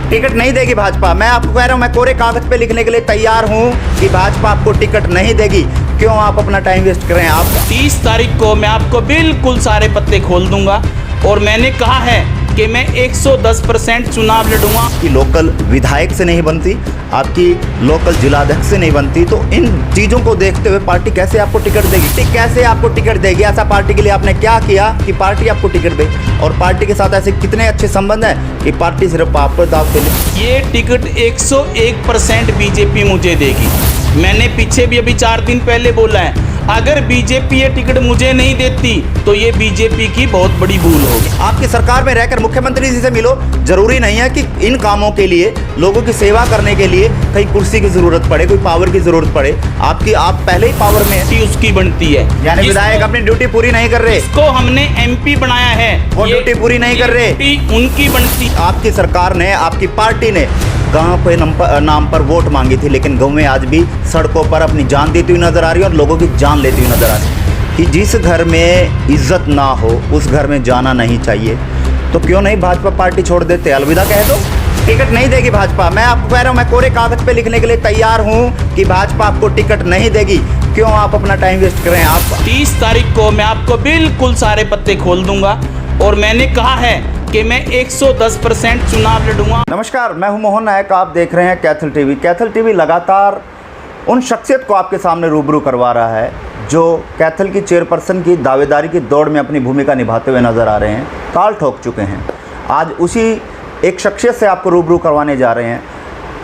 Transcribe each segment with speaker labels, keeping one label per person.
Speaker 1: Ticket नहीं देगी भाजपा। मैं आपको कह रहा हूं, मैं कोरे कागज पे लिखने के लिए तैयार हूं कि भाजपा आपको टिकट नहीं देगी। क्यों आप अपना टाइम वेस्ट कर रहे हैं? आप
Speaker 2: 30 तारीख को मैं आपको बिल्कुल सारे पत्ते खोल दूंगा और मैंने कहा है कि मैं 110% चुनाव लड़ूंगा।
Speaker 1: कि लोकल विधायक से नहीं बनती, आपकी लोकल जिलाध्यक्ष से नहीं बनती, तो इन चीज़ों को देखते हुए पार्टी कैसे आपको टिकट देगी? कैसे आपको टिकट देगी? ऐसा पार्टी के लिए आपने क्या किया कि पार्टी आपको टिकट दे? और पार्टी के साथ ऐसे कितने अच्छे संबंध हैं कि पार्टी सिर्फ आप पर दाव पे ले?
Speaker 2: ये टिकट 101% बीजेपी मुझे देगी। मैंने पीछे भी अभी 4 दिन पहले बोला है, अगर बीजेपी ये टिकट मुझे नहीं देती तो ये बीजेपी की बहुत बड़ी भूल होगी।
Speaker 1: आपकी सरकार में रहकर मुख्यमंत्री जी से मिलो। जरूरी नहीं है कि इन कामों के लिए, लोगों की सेवा करने के लिए कहीं कुर्सी की जरूरत पड़े, कोई पावर की जरूरत पड़े। आप पहले ही पावर में हैं।
Speaker 2: उसकी बनती है,
Speaker 1: यानी विधायक अपनी ड्यूटी पूरी नहीं कर रहे।
Speaker 2: इसको हमने एमपी बनाया है,
Speaker 1: वो ड्यूटी पूरी नहीं कर रहे।
Speaker 2: उनकी बनती।
Speaker 1: आपकी सरकार ने, आपकी पार्टी ने गांव पे नाम पर वोट मांगी थी, लेकिन गाँव में आज भी सड़कों पर अपनी जान देती हुई नजर आ रही है और लोगों की जान लेती हुई नजर आ रही है। कि जिस घर में इज्जत ना हो उस घर में जाना नहीं चाहिए। तो क्यों नहीं भाजपा पार्टी छोड़ देते? अलविदा कह दो। टिकट नहीं देगी भाजपा। मैं आपको कह रहा हूँ, मैं कोरे कागज पे लिखने के लिए तैयार हूँ कि भाजपा आपको टिकट नहीं देगी। क्यों आप अपना टाइम वेस्ट कर रहे हैं? आप
Speaker 2: 30 तारीख को मैं आपको बिल्कुल सारे पत्ते खोल दूंगा और मैंने कहा है कि मैं 110% चुनाव लड़ूंगा।
Speaker 1: नमस्कार, मैं हूं मोहन नायक। आप देख रहे हैं कैथल टीवी। कैथल टीवी लगातार उन शख्सियत को आपके सामने रूबरू करवा रहा है जो कैथल की चेयरपर्सन की दावेदारी की दौड़ में अपनी भूमिका निभाते हुए नज़र आ रहे हैं, ताल ठोक चुके हैं। आज उसी एक शख्सियत से आपको रूबरू करवाने जा रहे हैं।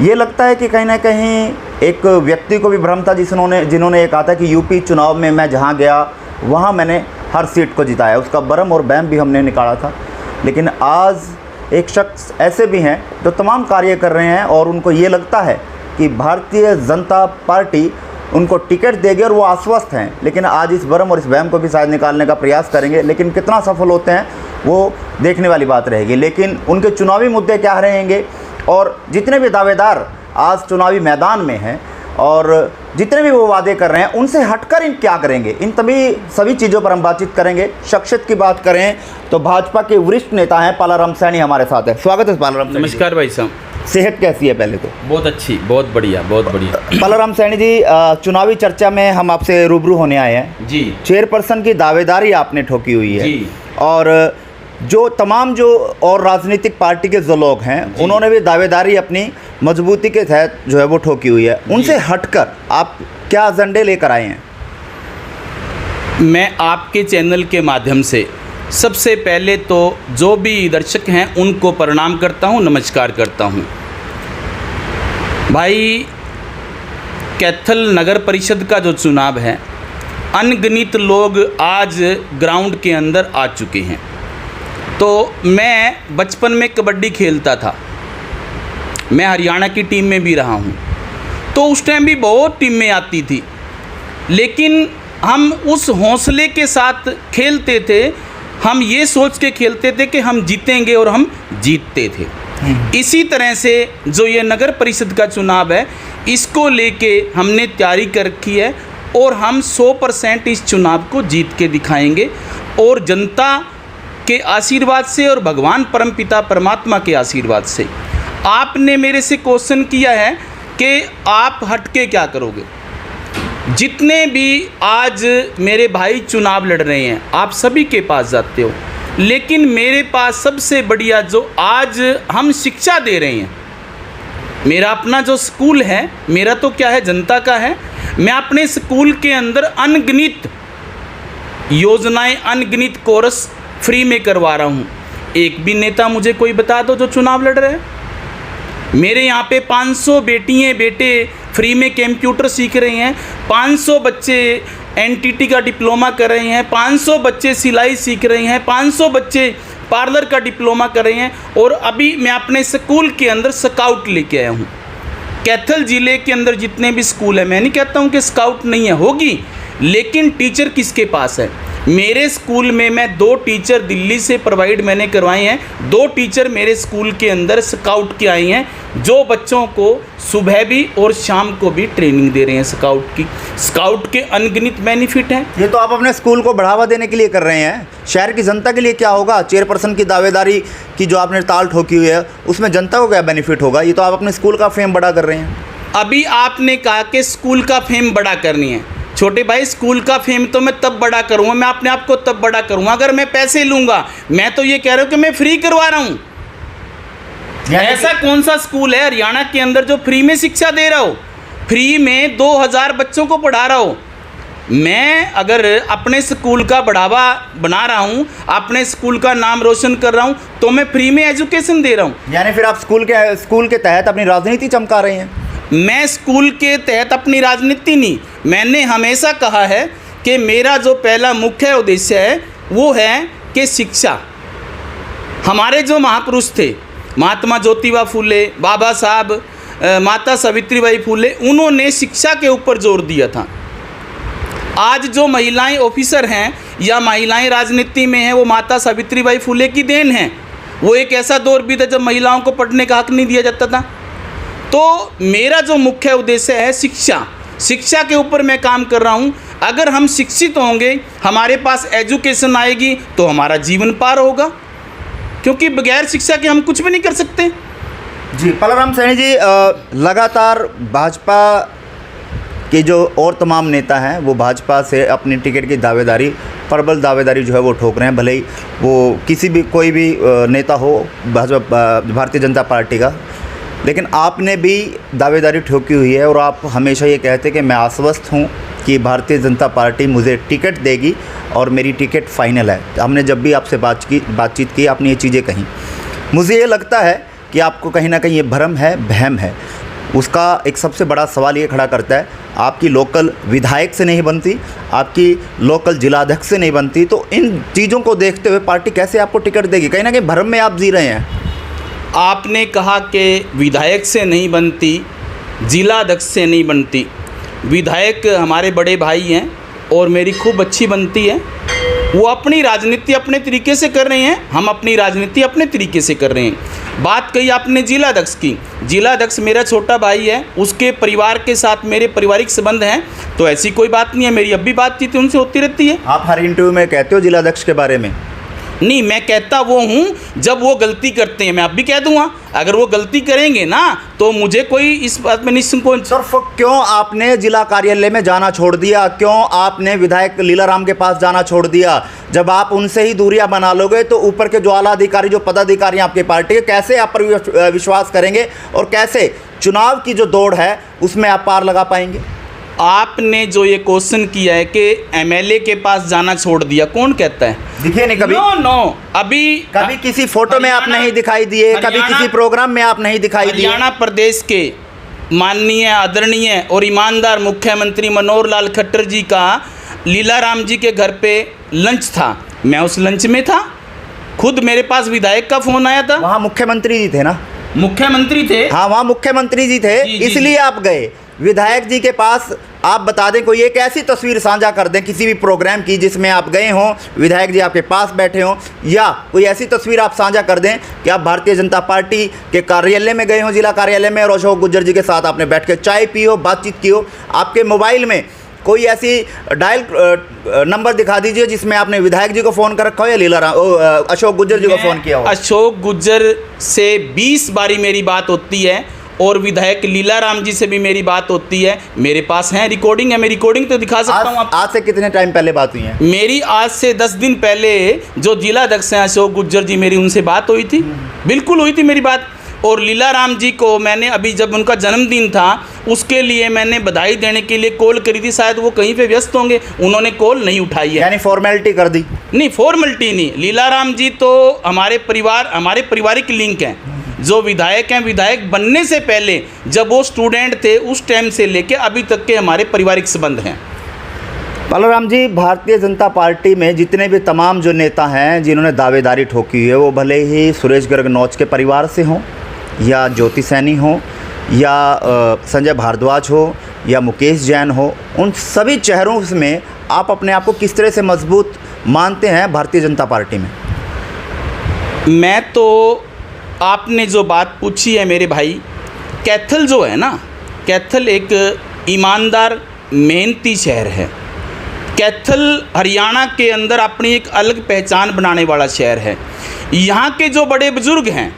Speaker 1: ये लगता है कि कहीं ना कहीं एक व्यक्ति को भी भ्रम था जिन्होंने ये कहा था कि यूपी चुनाव में मैं जहाँ गया वहाँ मैंने हर सीट को जिताया। उसका भरम और बैम भी हमने निकाला था। लेकिन आज एक शख्स ऐसे भी हैं जो तमाम कार्य कर रहे हैं और उनको ये लगता है कि भारतीय जनता पार्टी उनको टिकट देगी और वो आश्वस्त हैं। लेकिन आज इस भरम और इस वहम को भी शायद निकालने का प्रयास करेंगे, लेकिन कितना सफल होते हैं वो देखने वाली बात रहेगी। लेकिन उनके चुनावी मुद्दे क्या रहेंगे और जितने भी दावेदार आज चुनावी मैदान में हैं और जितने भी वो वादे कर रहे हैं उनसे हटकर इन क्या करेंगे, इन सभी चीज़ों पर हम बातचीत करेंगे। शख्सियत की बात करें तो भाजपा के वरिष्ठ नेता हैं पालाराम सैनी हमारे साथ है। स्वागत है पालाराम सैनी।
Speaker 2: नमस्कार भाई साहब।
Speaker 1: सेहत कैसी है? पहले तो
Speaker 2: बहुत अच्छी, बहुत बढ़िया, बहुत बढ़िया।
Speaker 1: पालाराम सैनी जी, चुनावी चर्चा में हम आपसे रूबरू होने आए हैं
Speaker 2: जी।
Speaker 1: चेयरपर्सन की दावेदारी आपने ठोकी हुई है
Speaker 2: जी।
Speaker 1: और जो तमाम जो और राजनीतिक पार्टी के जो लोग हैं उन्होंने भी दावेदारी अपनी मजबूती के तहत जो है वो ठोकी हुई है। उनसे हटकर आप क्या एजेंडे लेकर आए हैं?
Speaker 2: मैं आपके चैनल के माध्यम से सबसे पहले तो जो भी दर्शक हैं उनको प्रणाम करता हूं, नमस्कार करता हूं। भाई, कैथल नगर परिषद का जो चुनाव है, अनगिनत लोग आज ग्राउंड के अंदर आ चुके हैं। तो मैं बचपन में कबड्डी खेलता था, मैं हरियाणा की टीम में भी रहा हूँ। तो उस टाइम भी बहुत टीमें आती थी, लेकिन हम उस हौसले के साथ खेलते थे, हम ये सोच के खेलते थे कि हम जीतेंगे और हम जीतते थे। इसी तरह से जो ये नगर परिषद का चुनाव है, इसको लेके हमने तैयारी कर रखी है और हम 100% इस चुनाव को जीत के दिखाएंगे। और जनता के आशीर्वाद से और भगवान परमपिता परमात्मा के आशीर्वाद से। आपने मेरे से क्वेश्चन किया है कि आप हटके क्या करोगे। जितने भी आज मेरे भाई चुनाव लड़ रहे हैं, आप सभी के पास जाते हो, लेकिन मेरे पास सबसे बढ़िया जो आज हम शिक्षा दे रहे हैं, मेरा अपना जो स्कूल है, मेरा तो क्या है, जनता का है। मैं अपने स्कूल के अंदर अनगिनत योजनाएं, अनगिनत कोर्स फ्री में करवा रहा हूँ। एक भी नेता मुझे कोई बता दो जो चुनाव लड़ रहे हैं। मेरे यहाँ पे 500 बेटियाँ बेटे फ्री में कंप्यूटर सीख रहे हैं, 500 बच्चे एनटीटी का डिप्लोमा कर रहे हैं, 500 बच्चे सिलाई सीख रहे हैं, 500 बच्चे पार्लर का डिप्लोमा कर रहे हैं। और अभी मैं अपने स्कूल के अंदर स्काउट लेके आया हूँ। कैथल ज़िले के अंदर जितने भी स्कूल हैं, मैं नहीं कहता हूँ कि स्काउट नहीं है, होगी, लेकिन टीचर किसके पास है? मेरे स्कूल में मैं 2 टीचर दिल्ली से प्रोवाइड मैंने करवाए हैं। 2 टीचर मेरे स्कूल के अंदर स्काउट के आए हैं जो बच्चों को सुबह भी और शाम को भी ट्रेनिंग दे रहे हैं स्काउट की। स्काउट के अनगिनत बेनिफिट हैं।
Speaker 1: ये तो आप अपने स्कूल को बढ़ावा देने के लिए कर रहे हैं, शहर की जनता के लिए क्या होगा? चेयरपर्सन की दावेदारी की जो आपने ताल ठोकी हुई है उसमें जनता को क्या बेनिफिट होगा? ये तो आप अपने स्कूल का फेम बड़ा कर रहे हैं।
Speaker 2: अभी आपने कहा कि स्कूल का फेम बड़ा करनी है। छोटे भाई, स्कूल का फेम तो मैं तब बड़ा करूँगा, मैं अपने आप को तब बड़ा करूँगा अगर मैं पैसे लूँगा। मैं तो ये कह रहा हूँ कि मैं फ्री करवा रहा हूँ। ऐसा कौन सा स्कूल है हरियाणा के अंदर जो फ्री में शिक्षा दे रहा हो? फ्री में 2000 बच्चों को पढ़ा रहा हो। मैं अगर अपने स्कूल का बढ़ावा बना रहा हूँ, अपने स्कूल का नाम रोशन कर रहा हूँ, तो मैं फ्री में एजुकेशन दे रहा हूँ।
Speaker 1: यानी फिर आप स्कूल के तहत अपनी राजनीति चमका रहे हैं।
Speaker 2: मैं स्कूल के तहत अपनी राजनीति नहीं, मैंने हमेशा कहा है कि मेरा जो पहला मुख्य उद्देश्य है वो है कि शिक्षा। हमारे जो महापुरुष थे, महात्मा ज्योतिबा फूले, बाबा साहब, माता सावित्रीबाई फूले, उन्होंने शिक्षा के ऊपर जोर दिया था। आज जो महिलाएं ऑफिसर हैं या महिलाएं राजनीति में हैं वो माता सावित्रीबाई फूले की देन है। वो एक ऐसा दौर भी था जब महिलाओं को पढ़ने का हक नहीं दिया जाता था। तो मेरा जो मुख्य उद्देश्य है शिक्षा के ऊपर मैं काम कर रहा हूँ। अगर हम शिक्षित होंगे, हमारे पास एजुकेशन आएगी तो हमारा जीवन पार होगा, क्योंकि बगैर शिक्षा के हम कुछ भी नहीं कर सकते।
Speaker 1: जी पलाराम सैनी जी, लगातार भाजपा के जो और तमाम नेता हैं वो भाजपा से अपनी टिकट की दावेदारी, प्रबल दावेदारी जो है वो ठोक रहे हैं, भले ही वो कोई भी नेता हो भाजपा भारतीय जनता पार्टी का। लेकिन आपने भी दावेदारी ठोकी हुई है और आप हमेशा ये कहते हैं कि मैं आश्वस्त हूँ कि भारतीय जनता पार्टी मुझे टिकट देगी और मेरी टिकट फाइनल है। हमने जब भी आपसे बातचीत की आपने ये चीज़ें कहीं। मुझे ये लगता है कि आपको कहीं ना कहीं ये भ्रम है, वहम है। उसका एक सबसे बड़ा सवाल ये खड़ा करता है, आपकी लोकल विधायक से नहीं बनती, आपकी लोकल जिलाध्यक्ष से नहीं बनती, तो इन चीज़ों को देखते हुए पार्टी कैसे आपको टिकट देगी? कहीं ना कहीं भ्रम में आप जी रहे हैं।
Speaker 2: आपने कहा कि विधायक से नहीं बनती, जिलाध्यक्ष से नहीं बनती। विधायक हमारे बड़े भाई हैं और मेरी खूब अच्छी बनती है। वो अपनी राजनीति अपने तरीके से कर रहे हैं, हम अपनी राजनीति अपने तरीके से कर रहे हैं। बात कही आपने जिलाध्यक्ष की, जिलाध्यक्ष मेरा छोटा भाई है, उसके परिवार के साथ मेरे पारिवारिक संबंध हैं, तो ऐसी कोई बात नहीं है। मेरी अब भी बातचीत उनसे होती रहती है।
Speaker 1: आप हर इंटरव्यू में कहते हो जिलाध्यक्ष के बारे में।
Speaker 2: नहीं, मैं कहता वो हूँ जब वो गलती करते हैं। मैं अब भी कह दूँगा, अगर वो गलती करेंगे ना तो मुझे कोई इस बात में निसंकोच।
Speaker 1: सर क्यों आपने जिला कार्यालय में जाना छोड़ दिया? क्यों आपने विधायक लीलाराम के पास जाना छोड़ दिया? जब आप उनसे ही दूरियां बना लोगे तो ऊपर के जो आला अधिकारी, जो पदाधिकारी आपके पार्टी के, कैसे आप पर विश्वास करेंगे और कैसे चुनाव की जो दौड़ है उसमें आप पार लगा पाएंगे?
Speaker 2: आपने जो ये क्वेश्चन किया है कि एमएलए के पास जाना छोड़ दिया, कौन कहता है?
Speaker 1: दिखे नहीं कभी?
Speaker 2: नो, अभी
Speaker 1: कभी किसी फोटो में आप नहीं दिखाई दिए, कभी किसी प्रोग्राम में आप नहीं दिखाई दिए।
Speaker 2: हरियाणा प्रदेश के माननीय, आदरणीय और ईमानदार मुख्यमंत्री मनोहर लाल खट्टर जी का लीलाराम जी के घर पे लंच था, मैं उस लंच में था। खुद मेरे पास विधायक का फोन आया था।
Speaker 1: वहाँ मुख्यमंत्री जी थे ना?
Speaker 2: मुख्यमंत्री थे,
Speaker 1: हाँ वहाँ मुख्यमंत्री जी थे, इसलिए आप गए विधायक जी के पास। आप बता दें, कोई एक ऐसी तस्वीर साझा कर दें किसी भी प्रोग्राम की जिसमें आप गए हों, विधायक जी आपके पास बैठे हों, या कोई ऐसी तस्वीर आप साझा कर दें कि आप भारतीय जनता पार्टी के कार्यालय में गए हों, जिला कार्यालय में, और अशोक गुज्जर जी के साथ आपने बैठ कर चाय पी हो, बातचीत की हो। आपके मोबाइल में कोई ऐसी डायल नंबर दिखा दीजिए जिसमें आपने विधायक जी को फ़ोन कर रखा हो या लीलाराम अशोक गुज्जर जी को फ़ोन किया हो।
Speaker 2: अशोक गुज्जर से 20 बारी मेरी बात होती है और विधायक लीलाराम जी से भी मेरी बात होती है। मेरे पास है रिकॉर्डिंग है, मैं रिकॉर्डिंग तो दिखा सकता हूँ।
Speaker 1: आज से कितने टाइम पहले बात हुई है?
Speaker 2: मेरी आज से 10 दिन पहले जो जिलाध्यक्ष हैं अशोक गुज्जर जी, मेरी उनसे बात हुई थी, बिल्कुल हुई थी मेरी बात। और लीलाराम जी को मैंने अभी जब उनका जन्मदिन था उसके लिए मैंने बधाई देने के लिए कॉल करी थी, शायद वो कहीं पे व्यस्त होंगे, उन्होंने कॉल नहीं उठाई है।
Speaker 1: यानी फॉर्मेलिटी कर दी? नहीं,
Speaker 2: फॉर्मेलिटी नहीं। लीलाराम जी तो हमारे पारिवारिक लिंक हैं। जो विधायक हैं, विधायक बनने से पहले जब वो स्टूडेंट थे उस टाइम से लेके अभी तक के हमारे पारिवारिक संबंध हैं।
Speaker 1: बलराम जी, भारतीय जनता पार्टी में जितने भी तमाम जो नेता हैं जिन्होंने दावेदारी ठोकी हुई है, वो भले ही सुरेश गर्गनौज के परिवार से हों, या ज्योति सैनी हो, या संजय भारद्वाज हो, या मुकेश जैन हो, उन सभी चेहरों में आप अपने आप को किस तरह से मजबूत मानते हैं भारतीय जनता पार्टी में?
Speaker 2: मैं तो आपने जो बात पूछी है मेरे भाई, कैथल जो है ना, कैथल एक ईमानदार मेहनती शहर है। कैथल हरियाणा के अंदर अपनी एक अलग पहचान बनाने वाला शहर है। यहाँ के जो बड़े बुजुर्ग हैं,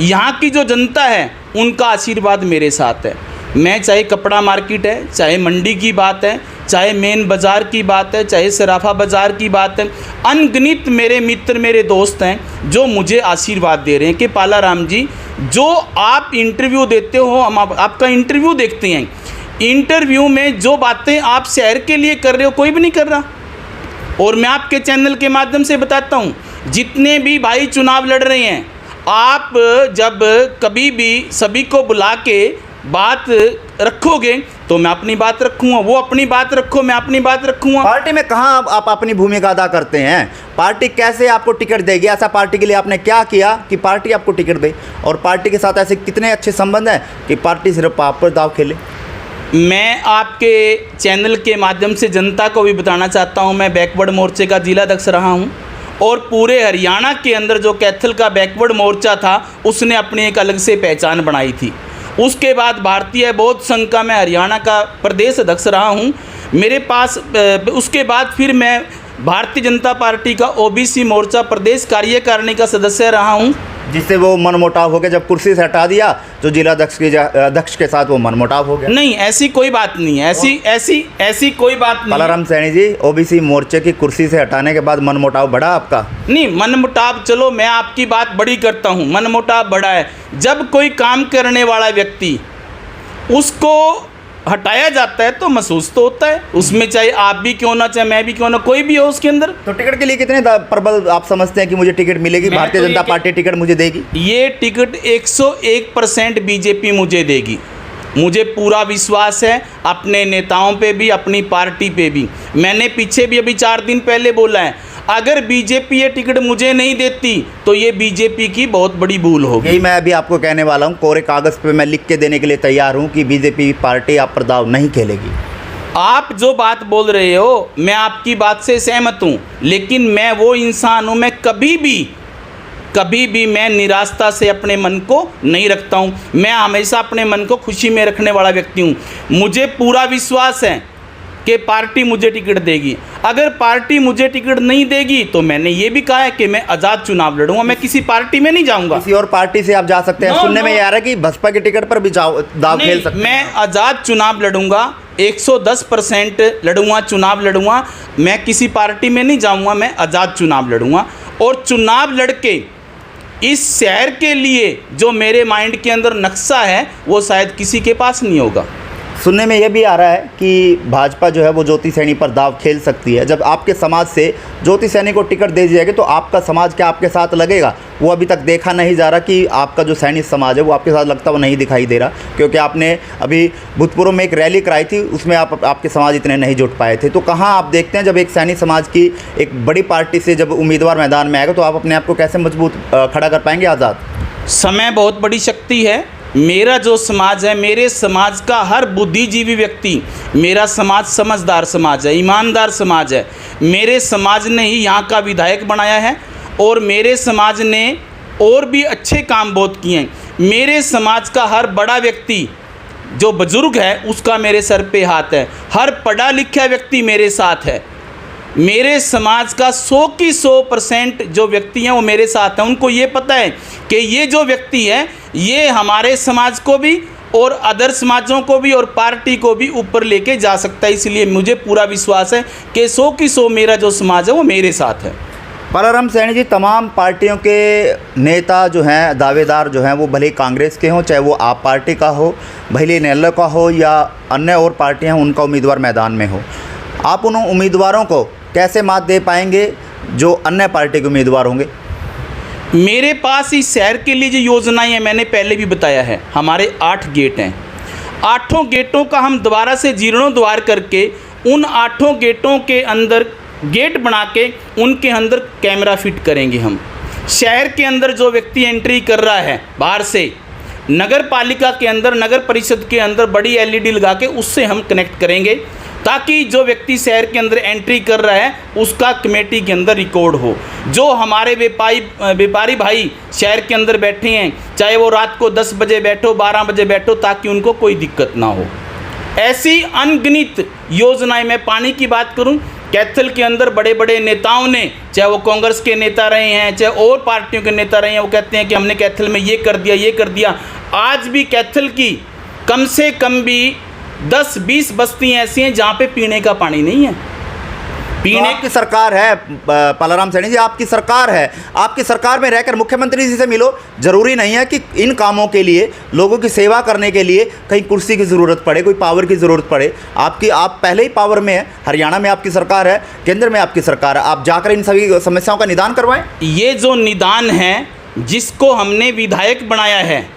Speaker 2: यहाँ की जो जनता है, उनका आशीर्वाद मेरे साथ है। मैं चाहे कपड़ा मार्केट है, चाहे मंडी की बात है, चाहे मेन बाज़ार की बात है, चाहे सराफा बाज़ार की बात है, अनगिनत मेरे मित्र, मेरे दोस्त हैं जो मुझे आशीर्वाद दे रहे हैं कि पाला राम जी, जो आप इंटरव्यू देते हो, हम आपका इंटरव्यू देखते हैं, इंटरव्यू में जो बातें आप शहर के लिए कर रहे हो कोई भी नहीं कर रहा। और मैं आपके चैनल के माध्यम से बताता हूँ, जितने भी भाई चुनाव लड़ रहे हैं, आप जब कभी भी सभी को बुला के बात रखोगे तो मैं अपनी बात रखूँगा, वो अपनी बात रखो, मैं अपनी बात रखूँगा।
Speaker 1: पार्टी में कहाँ आप अपनी भूमिका अदा करते हैं? पार्टी कैसे आपको टिकट देगी? ऐसा पार्टी के लिए आपने क्या किया कि पार्टी आपको टिकट दे? और पार्टी के साथ ऐसे कितने अच्छे संबंध हैं कि पार्टी सिर्फ आप पर दाव खेले?
Speaker 2: मैं आपके चैनल के माध्यम से जनता को भी बताना चाहता हूं, मैं बैकवर्ड मोर्चे का जिला अध्यक्ष रहा हूं और पूरे हरियाणा के अंदर जो कैथल का बैकवर्ड मोर्चा था, उसने अपनी एक अलग से पहचान बनाई थी। उसके बाद भारतीय बौद्ध संघ का मैं हरियाणा का प्रदेश अध्यक्ष रहा हूं। मेरे पास उसके बाद फिर मैं भारतीय जनता पार्टी का ओबीसी मोर्चा प्रदेश कार्यकारिणी का सदस्य रहा हूं,
Speaker 1: जिससे वो मनमुटाव हो गया, जब कुर्सी से हटा दिया तो जिला अध्यक्ष के साथ वो मनमुटाव हो गया।
Speaker 2: नहीं, ऐसी कोई बात नहीं है, ऐसी कोई बात नहीं।
Speaker 1: पाला राम सैनी जी, ओबीसी मोर्चे की कुर्सी से हटाने के बाद मनमुटाव बढ़ा आपका?
Speaker 2: नहीं, मनमुटाव, चलो मैं आपकी बात बड़ी करता हूँ, मनमुटाव बढ़ा है। जब कोई काम करने वाला व्यक्ति उसको हटाया जाता है तो महसूस तो होता है, उसमें चाहे आप भी क्यों ना, चाहे मैं भी क्यों ना, कोई भी हो उसके अंदर।
Speaker 1: तो टिकट के लिए कितने प्रबल आप समझते हैं कि मुझे टिकट मिलेगी, भारतीय जनता पार्टी टिकट मुझे देगी?
Speaker 2: ये टिकट 101% बीजेपी मुझे देगी। मुझे पूरा विश्वास है अपने नेताओं पे भी, अपनी पार्टी पे भी। मैंने पीछे भी अभी 4 दिन पहले बोला है, अगर बीजेपी ये टिकट मुझे नहीं देती तो ये बीजेपी की बहुत बड़ी भूल होगी।
Speaker 1: यही मैं अभी आपको कहने वाला हूँ, कोरे कागज़ पे मैं लिख के देने के लिए तैयार हूँ कि बीजेपी पार्टी आप पर दाव नहीं खेलेगी।
Speaker 2: आप जो बात बोल रहे हो, मैं आपकी बात से सहमत हूँ, लेकिन मैं वो इंसान हूँ, मैं कभी भी मैं निराशा से अपने मन को नहीं रखता हूँ। मैं हमेशा अपने मन को खुशी में रखने वाला व्यक्ति हूँ। मुझे पूरा विश्वास है कि पार्टी मुझे टिकट देगी। अगर पार्टी मुझे टिकट नहीं देगी तो मैंने ये भी कहा है कि मैं आज़ाद चुनाव लड़ूंगा, मैं किसी पार्टी में नहीं जाऊंगा।
Speaker 1: किसी और पार्टी से आप जा सकते हैं? सुनने में ये आ रहा है कि बसपा के टिकट पर भी दाव खेल सकते हैं।
Speaker 2: मैं आज़ाद चुनाव लड़ूंगा, 110% लड़ूंगा, चुनाव लड़ूंगा। मैं किसी पार्टी में नहीं जाऊंगा, मैं आज़ाद चुनाव लड़ूंगा। और चुनाव लड़के इस शहर के लिए जो मेरे माइंड के अंदर नक्शा है वो शायद किसी के पास नहीं होगा।
Speaker 1: सुनने में यह भी आ रहा है कि भाजपा जो है वो ज्योति सैनी पर दाव खेल सकती है। जब आपके समाज से ज्योति सैनी को टिकट दे दी जाएगी तो आपका समाज क्या आपके साथ लगेगा? वो अभी तक देखा नहीं जा रहा कि आपका जो सैनी समाज है वो आपके साथ लगता हुआ नहीं दिखाई दे रहा, क्योंकि आपने अभी भूतपूर्व में एक रैली कराई थी, उसमें आपके समाज इतने नहीं जुट पाए थे। तो कहाँ आप देखते हैं जब एक सैनी समाज की एक बड़ी पार्टी से जब उम्मीदवार मैदान में आएगा तो आप अपने आप को कैसे मजबूत खड़ा कर पाएंगे? आज़ाद
Speaker 2: समय बहुत बड़ी शक्ति है। मेरा जो समाज है, मेरे समाज का हर बुद्धिजीवी व्यक्ति, मेरा समाज समझदार समाज है, ईमानदार समाज है। मेरे समाज ने ही यहाँ का विधायक बनाया है और मेरे समाज ने और भी अच्छे काम बहुत किए हैं। मेरे समाज का हर बड़ा व्यक्ति जो बुजुर्ग है उसका मेरे सर पे हाथ है, हर पढ़ा लिखा व्यक्ति मेरे साथ है। मेरे समाज का 100% जो व्यक्ति हैं वो मेरे साथ हैं। उनको ये पता है कि ये जो व्यक्ति है ये हमारे समाज को भी और अदर समाजों को भी और पार्टी को भी ऊपर लेके जा सकता है। इसलिए मुझे पूरा विश्वास है कि 100% मेरा जो समाज है वो मेरे साथ है।
Speaker 1: पाला राम सैनी जी, तमाम पार्टियों के नेता जो हैं, दावेदार जो हैं, वो भले कांग्रेस के हों, चाहे वो आप पार्टी का हो, भले नेल्लो का हो या अन्य और पार्टियाँ उनका उम्मीदवार मैदान में हो, आप उन उम्मीदवारों को कैसे मात दे पाएंगे जो अन्य पार्टी के उम्मीदवार होंगे?
Speaker 2: मेरे पास इस शहर के लिए जो योजनाएं हैं, मैंने पहले भी बताया है, हमारे 8 गेट हैं। 8 गेटों का हम दोबारा से जीर्णोद्धार करके उन 8 गेटों के अंदर गेट बना के उनके अंदर कैमरा फिट करेंगे। हम शहर के अंदर जो व्यक्ति एंट्री कर रहा है बाहर से, नगर पालिका के अंदर, नगर परिषद के अंदर बड़ी LED लगा के उससे हम कनेक्ट करेंगे ताकि जो व्यक्ति शहर के अंदर एंट्री कर रहा है उसका कमेटी के अंदर रिकॉर्ड हो। जो हमारे व्यापारी भाई शहर के अंदर बैठे हैं, चाहे वो रात को 10 बजे बैठो, 12 बजे बैठो, ताकि उनको कोई दिक्कत ना हो। ऐसी अनगिनत योजनाएं, मैं पानी की बात करूं, कैथल के अंदर बड़े बड़े नेताओं ने, चाहे वो कांग्रेस के नेता रहे हैं, चाहे और पार्टियों के नेता रहे हैं, वो कहते हैं कि हमने कैथल में ये कर दिया, ये कर दिया। आज भी कैथल की कम से कम भी 10-20 बस्तियाँ ऐसी हैं जहाँ पे पीने का पानी नहीं है।
Speaker 1: तो आपकी सरकार है पालाराम सैनी जी, आपकी सरकार है, आपकी सरकार में रहकर मुख्यमंत्री जी से मिलो। जरूरी नहीं है कि इन कामों के लिए, लोगों की सेवा करने के लिए कहीं कुर्सी की ज़रूरत पड़े, कोई पावर की ज़रूरत पड़े। आप पहले ही पावर में है, हरियाणा में आपकी सरकार है, केंद्र में आपकी सरकार है, आप जाकर इन सभी समस्याओं का निदान करवाएं।
Speaker 2: ये जो निदान है, जिसको हमने विधायक बनाया है,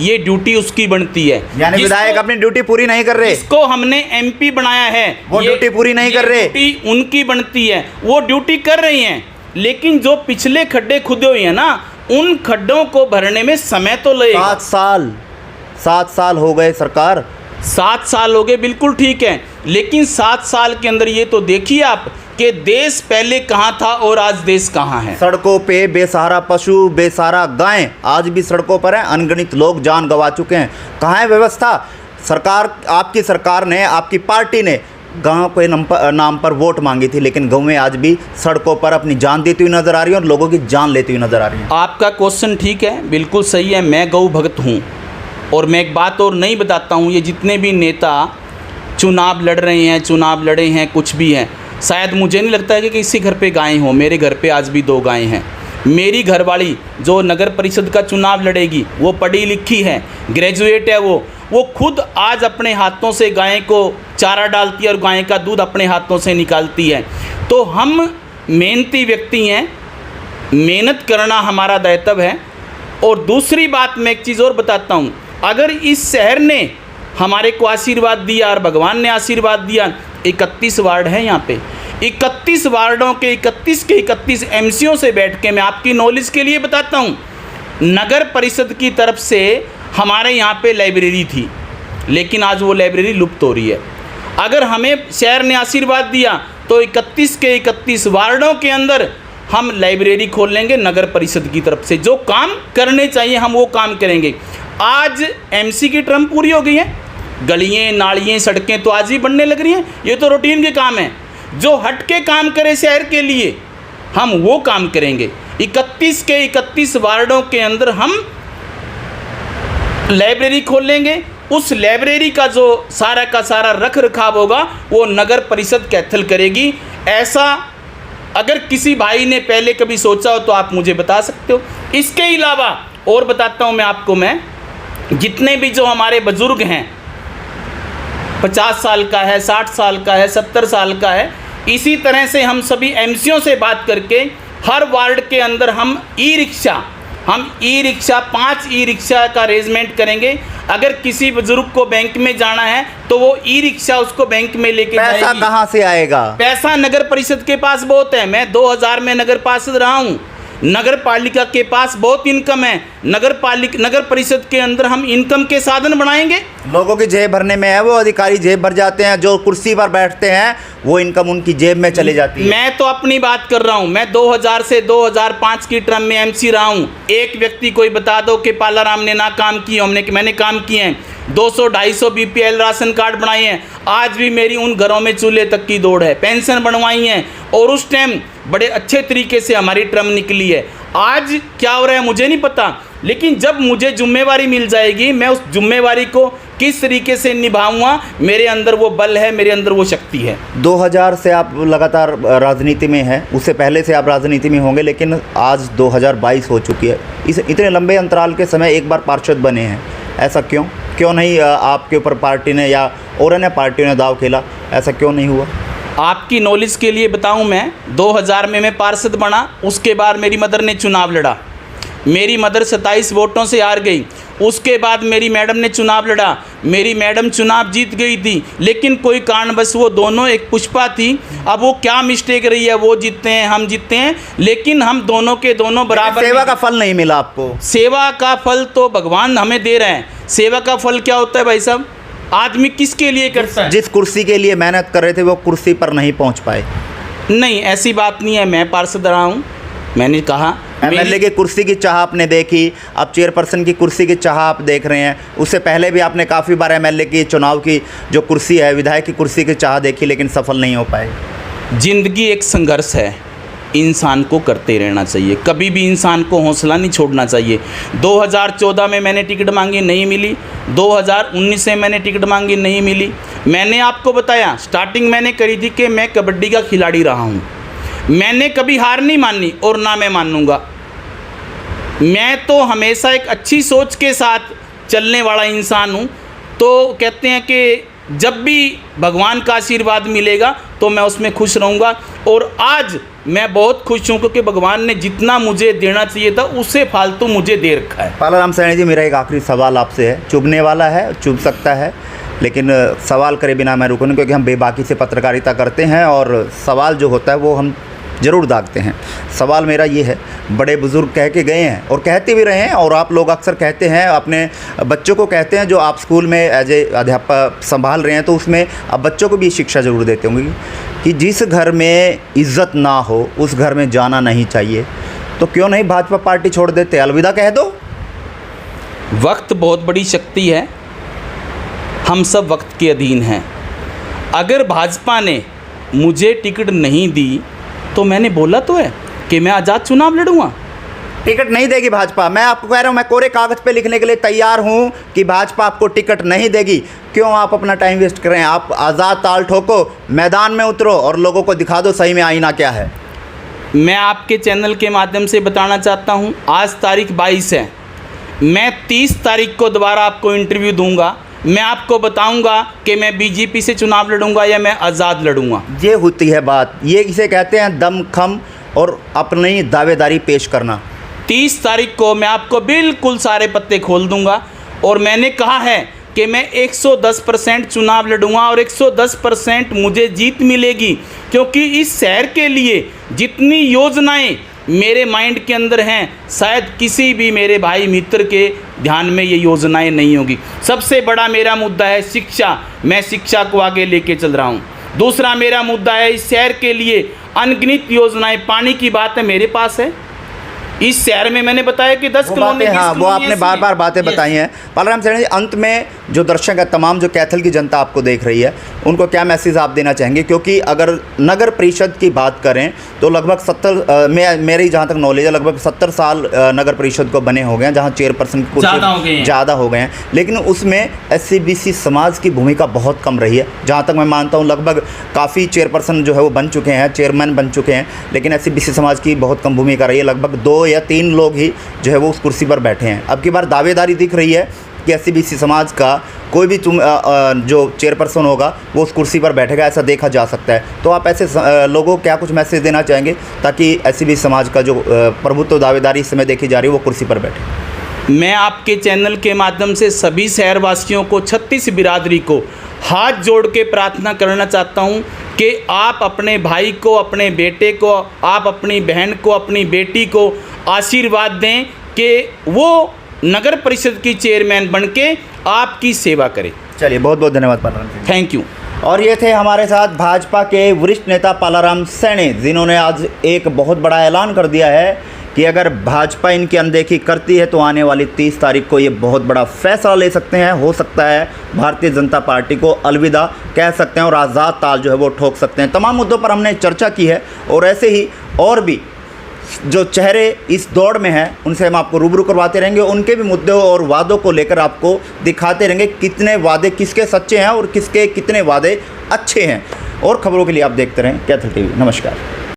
Speaker 2: ये ड्यूटी उसकी बनती है।
Speaker 1: यानी विधायक अपनी ड्यूटी पूरी नहीं कर रहे।
Speaker 2: इसको हमने एमपी बनाया है,
Speaker 1: वो ड्यूटी पूरी नहीं कर रहे।
Speaker 2: ड्यूटी उनकी बनती है, वो ड्यूटी कर रही हैं, लेकिन जो पिछले खड्डे खुदे हुए हैं ना, उन खड्डों को भरने में समय तो लगेगा।
Speaker 1: 7 साल हो गए सरकार,
Speaker 2: 7 साल हो गए, बिल्कुल ठीक है, लेकिन 7 साल के अंदर ये तो देखिए आप कि देश पहले कहाँ था और आज देश कहाँ है।
Speaker 1: सड़कों पे बेसहारा पशु, बेसहारा गायें आज भी सड़कों पर हैं, अनगिनत लोग जान गंवा चुके हैं। कहाँ है व्यवस्था? सरकार, आपकी सरकार ने, आपकी पार्टी ने गांव के नाम पर वोट मांगी थी, लेकिन गौवें आज भी सड़कों पर अपनी जान देती हुई नजर आ रही है और लोगों की जान लेती हुई नजर आ रही है।
Speaker 2: आपका क्वेश्चन ठीक है, बिल्कुल सही है। मैं गौ भक्त हूँ और मैं एक बात और नहीं बताता हूँ, ये जितने भी नेता चुनाव लड़ रहे हैं, चुनाव लड़े हैं, कुछ भी हैं, शायद मुझे नहीं लगता है कि किसी घर पे गायें हो। मेरे घर पे आज भी 2 गायें हैं। मेरी घरवाली जो नगर परिषद का चुनाव लड़ेगी, वो पढ़ी लिखी है, ग्रेजुएट है, वो खुद आज अपने हाथों से गाय को चारा डालती है और गाय का दूध अपने हाथों से निकालती है। तो हम मेहनती व्यक्ति हैं, मेहनत करना हमारा दायित्व है। और दूसरी बात मैं एक चीज़ और बताता हूँ, अगर इस शहर ने हमारे को आशीर्वाद दिया और भगवान ने आशीर्वाद दिया, 31 वार्ड हैं यहाँ पे, 31 वार्डों के 31 एमसीओ से बैठ के मैं आपकी नॉलेज के लिए बताता हूँ, नगर परिषद की तरफ से हमारे यहाँ पे लाइब्रेरी थी, लेकिन आज वो लाइब्रेरी लुप्त हो रही है। अगर हमें शहर ने आशीर्वाद दिया तो 31 वार्डों के अंदर हम लाइब्रेरी खोल लेंगे नगर परिषद की तरफ से। जो काम करने चाहिए हम वो काम करेंगे। आज एमसी की टर्म पूरी हो गई है, गलियाँ, नालियाँ, सड़कें तो आज ही बनने लग रही हैं, ये तो रूटीन के काम हैं। जो हट के काम करे शहर के लिए, हम वो काम करेंगे। 31 वार्डों के अंदर हम लाइब्रेरी खोल लेंगे। उस लाइब्रेरी का जो सारा का सारा रख रखाव होगा वो नगर परिषद कैथल करेगी। ऐसा अगर किसी भाई ने पहले कभी सोचा हो तो आप मुझे बता सकते हो। इसके अलावा और बताता हूँ मैं आपको, मैं जितने भी जो हमारे बुजुर्ग हैं, 50 साल का है, 60 साल का है, 70 साल का है, इसी तरह से हम सभी एमसीओ से बात करके हर वार्ड के अंदर हम ई रिक्शा 5 ई रिक्शा का अरेंजमेंट करेंगे। अगर किसी बुजुर्ग को बैंक में जाना है तो वो ई रिक्शा उसको बैंक में लेके जाएगी।
Speaker 1: पैसा कहाँ से आएगा?
Speaker 2: पैसा नगर परिषद के पास बहुत है। मैं 2000 में नगर पार्षद रहा हूँ। नगर पालिका के पास बहुत इनकम है। नगर परिषद के अंदर हम इनकम के साधन बनाएंगे।
Speaker 1: लोगों की जेब भरने में है, वो अधिकारी जेब भर जाते हैं, जो कुर्सी पर बैठते हैं वो इनकम उनकी जेब में चली जाती है।
Speaker 2: मैं तो अपनी बात कर रहा हूँ। मैं 2000 से 2005 की टर्म में एमसी रहा हूँ। एक व्यक्ति कोई बता दो कि पालाराम ने ना काम किए, मैंने काम किए हैं। 200-250 बीपीएल राशन कार्ड बनाए हैं। आज भी मेरी उन घरों में चूल्हे तक की दौड़ है। पेंशन बनवाई हैं और उस टाइम बड़े अच्छे तरीके से हमारी टर्म निकली है। आज क्या हो रहा है मुझे नहीं पता, लेकिन जब मुझे जिम्मेवारी मिल जाएगी मैं उस जिम्मेवारी को किस तरीके से निभाऊंगा। मेरे अंदर वो बल है, मेरे अंदर वो शक्ति है।
Speaker 1: 2000 से आप लगातार राजनीति में हैं, उससे पहले से आप राजनीति में होंगे, लेकिन आज 2022 हो चुकी है। इस इतने लंबे अंतराल के समय एक बार पार्षद बने हैं, ऐसा क्यों नहीं आपके ऊपर पार्टी ने या और अन्य पार्टियों ने दाव खेला? ऐसा क्यों नहीं हुआ?
Speaker 2: आपकी नॉलेज के लिए बताऊं, मैं 2000 में मैं पार्षद बना। उसके बाद मेरी मदर ने चुनाव लड़ा। मेरी मदर 27 वोटों से हार गई। उसके बाद मेरी मैडम ने चुनाव लड़ा। मेरी मैडम चुनाव जीत गई थी, लेकिन कोई कारणवश वो दोनों, एक पुष्पा थी, अब वो क्या मिस्टेक रही है, वो जीतते हैं, हम जीतते हैं, लेकिन हम दोनों के दोनों बराबर।
Speaker 1: सेवा का फल नहीं मिला आपको?
Speaker 2: सेवा का फल तो भगवान हमें दे रहे हैं। सेवा का फल क्या होता है भाई साहब? आदमी किसके लिए करता है?
Speaker 1: जिस कुर्सी के लिए मेहनत कर रहे थे वो कुर्सी पर नहीं पहुंच पाए।
Speaker 2: नहीं, ऐसी बात नहीं है। मैं पार्षद रहा हूँ, मैंने कहा
Speaker 1: एमएलए की कुर्सी की चाह आपने देखी, अब चेयरपर्सन की कुर्सी की चाह आप देख रहे हैं। उससे पहले भी आपने काफ़ी बार एमएलए की चुनाव की जो कुर्सी है, विधायक की कुर्सी की चाह देखी, लेकिन सफल नहीं हो पाए।
Speaker 2: जिंदगी एक संघर्ष है, इंसान को करते रहना चाहिए, कभी भी इंसान को हौसला नहीं छोड़ना चाहिए। 2014 में मैंने टिकट मांगी, नहीं मिली। 2019 में मैंने टिकट मांगी, नहीं मिली। मैंने आपको बताया, स्टार्टिंग मैंने करी थी कि मैं कबड्डी का खिलाड़ी रहा हूँ। मैंने कभी हार नहीं मानी और ना मैं मानूंगा। मैं तो हमेशा एक अच्छी सोच के साथ चलने वाला इंसान हूँ। तो कहते हैं कि जब भी भगवान का आशीर्वाद मिलेगा तो मैं उसमें खुश रहूँगा। और आज मैं बहुत खुश हूँ क्योंकि भगवान ने जितना मुझे देना चाहिए था उससे फालतू मुझे दे रखा है।
Speaker 1: पालाराम सैनी जी, मेरा एक आखिरी सवाल आपसे है, चुभने वाला है, चुभ सकता है, लेकिन सवाल करे बिना मैं रुकूँ नहीं, क्योंकि हम बेबाकी से पत्रकारिता करते हैं और सवाल जो होता है वो हम ज़रूर दागते हैं। सवाल मेरा ये है, बड़े बुज़ुर्ग कह के गए हैं और कहते भी रहे हैं, और आप लोग अक्सर कहते हैं, अपने बच्चों को कहते हैं, जो आप स्कूल में एज ए अध्यापक संभाल रहे हैं तो उसमें अब बच्चों को भी शिक्षा ज़रूर देते होंगे कि जिस घर में इज़्ज़त ना हो उस घर में जाना नहीं चाहिए। तो क्यों नहीं भाजपा पार्टी छोड़ देते, अलविदा कह दो।
Speaker 2: वक्त बहुत बड़ी शक्ति है, हम सब वक्त के अधीन हैं। अगर भाजपा ने मुझे टिकट नहीं दी तो मैंने बोला तो है कि मैं आज़ाद चुनाव लड़ूंगा।
Speaker 1: टिकट नहीं देगी भाजपा, मैं आपको कह रहा हूँ, मैं कोरे कागज़ पे लिखने के लिए तैयार हूँ कि भाजपा आपको टिकट नहीं देगी। क्यों आप अपना टाइम वेस्ट कर रहे हैं? आप आज़ाद ताल ठोको, मैदान में उतरो और लोगों को दिखा दो सही में आईना क्या है।
Speaker 2: मैं आपके चैनल के माध्यम से बताना चाहता हूँ, आज तारीख 22 है, मैं 30 तारीख को दोबारा आपको इंटरव्यू दूंगा। मैं आपको बताऊंगा कि मैं बीजेपी से चुनाव लड़ूंगा या मैं आज़ाद लड़ूंगा।
Speaker 1: ये होती है बात, ये इसे कहते हैं दमखम और अपनी दावेदारी पेश करना।
Speaker 2: 30 तारीख को मैं आपको बिल्कुल सारे पत्ते खोल दूंगा और मैंने कहा है कि मैं 110% चुनाव लड़ूंगा और 110% मुझे जीत मिलेगी, क्योंकि इस शहर के लिए जितनी योजनाएं मेरे माइंड के अंदर हैं, शायद किसी भी मेरे भाई मित्र के ध्यान में ये योजनाएं नहीं होगी। सबसे बड़ा मेरा मुद्दा है शिक्षा, मैं शिक्षा को आगे लेके चल रहा हूँ। दूसरा मेरा मुद्दा है इस शहर के लिए अनगिनत योजनाएं, पानी की बात है मेरे पास है। इस शहर में मैंने बताया कि 10 कॉलोनी,
Speaker 1: हाँ, वो आपने बार बार बातें बताई हैं। पालाराम सैनी जी, अंत में जो दर्शक है, तमाम जो कैथल की जनता आपको देख रही है, उनको क्या मैसेज आप देना चाहेंगे? क्योंकि अगर नगर परिषद की बात करें तो लगभग 70 मेरी जहाँ तक नॉलेज है, लगभग 70 साल नगर परिषद को बने हो गए हैं, जहाँ चेयरपर्सन की कुर्सी ज़्यादा हो गए हैं, लेकिन उसमें SC/BC समाज की भूमिका बहुत कम रही है। जहाँ तक मैं मानता हूँ लगभग काफ़ी चेयरपर्सन जो है वो बन चुके हैं, चेयरमैन बन चुके हैं, लेकिन SC/BC समाज की बहुत कम भूमिका रही है। लगभग 2 या 3 लोग ही जो है वो उस कुर्सी पर बैठे हैं। अब की बार दावेदारी दिख रही है कि SC/BC समाज का कोई भी जो चेयरपर्सन होगा वो उस कुर्सी पर बैठेगा, ऐसा देखा जा सकता है। तो आप ऐसे लोगों को क्या कुछ मैसेज देना चाहेंगे ताकि SC/BC समाज का जो प्रभुत्व दावेदारी इस समय देखी जा रही है वो कुर्सी पर बैठे?
Speaker 2: मैं आपके चैनल के माध्यम से सभी शहरवासियों को, 36 बिरादरी को हाथ जोड़ के प्रार्थना करना चाहता हूं कि आप अपने भाई को, अपने बेटे को, आप अपनी बहन को, अपनी बेटी को आशीर्वाद दें कि वो नगर परिषद की चेयरमैन बन के आपकी सेवा करे।
Speaker 1: चलिए, बहुत बहुत धन्यवाद पालाराम सैनी।
Speaker 2: Thank you.
Speaker 1: और ये थे हमारे साथ भाजपा के वरिष्ठ नेता पालाराम सैनी, जिन्होंने आज एक बहुत बड़ा ऐलान कर दिया है कि अगर भाजपा इनकी अनदेखी करती है तो आने वाली 30 तारीख को ये बहुत बड़ा फैसला ले सकते हैं। हो सकता है भारतीय जनता पार्टी को अलविदा कह सकते हैं और आज़ाद ताल जो है वो ठोक सकते हैं। तमाम मुद्दों पर हमने चर्चा की है और ऐसे ही और भी जो चेहरे इस दौड़ में हैं उनसे हम आपको रूबरू करवाते रहेंगे, उनके भी मुद्दों और वादों को लेकर आपको दिखाते रहेंगे कितने वादे किसके सच्चे हैं और किसके कितने वादे अच्छे हैं। और खबरों के लिए आप देखते रहें कैथल टीवी। नमस्कार।